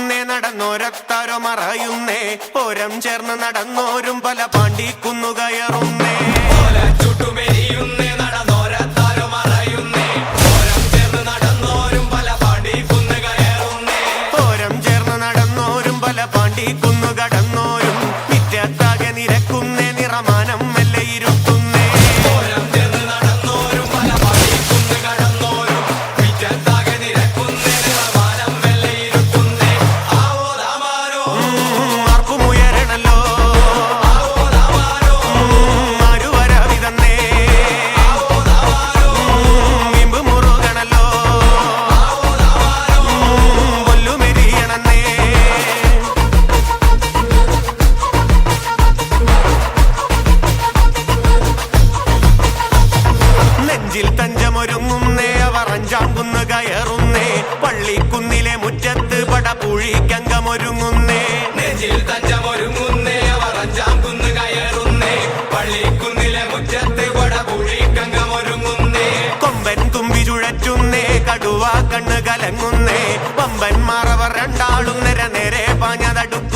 നടന്നോരത്താരോ മറയുന്നേ ഓരം ചേർന്ന് നടന്നോരും പല പാണ്ടിക്കുന്നു കയറുന്നേ നടന്നോരത്താരോ മറയുന്നേ ഓരം ചേർന്ന് നടന്നോരും പല പാണ്ടിക്കുന്നു കയറുന്നേ ഓരം ചേർന്ന് നടന്നോരും പല പാണ്ടിക്കുന്നു കടന്നോരും മിറ്റത്താകെ നിരക്കുന്നേ നിറമാനം മെല്ലെ ഇരുത്തുന്നേ ഓരം ചേർന്ന് നടന്നോരും പല പാണ്ടിക്കുന്നു കടന്നോരും മിറ്റത്താകെ നിരക്കുന്നേ നിറമാനം മെല്ലെ ഇരുത്തുന്നേ ആവോ ദാമാരോ ആർക്കുമുയരണല്ലോ ആവോ ദാമാരോ ആരുവരവി തന്നേ ആവോ ദാമാരോ ഇമ്പ് മുറുകണല്ലോ ആവോ ദാമാരോ കൊല്ലുമെരിയണന്നേ നെഞ്ചിൽ തഞ്ചമൊരുങ്ങുന്നേ അവർ അഞ്ചാം കുന്ന് കയറുന്നേ പള്ളിക്കുന്നിലെ മുറ്റത്ത് പടപുഴിക്കങ്കമൊരുങ്ങുന്നേ നെഞ്ചിൽ തഞ്ചമൊരുങ്ങുന്നേ അവർ അഞ്ചാം കുന്ന് കയറുന്നേ പള്ളിക്കുന്നിലെ മുറ്റത്ത് പടപുഴിക്കങ്കമൊരുങ്ങുന്നേ കൊമ്പൻ തുമ്പി ചുഴറ്റുന്നേ കടുവ കണ്ണ് കലങ്ങുന്നേ പമ്പന്മാർ അവർ രണ്ടാളും നേരെ നേരെ പാഞ്ഞതടുത്തു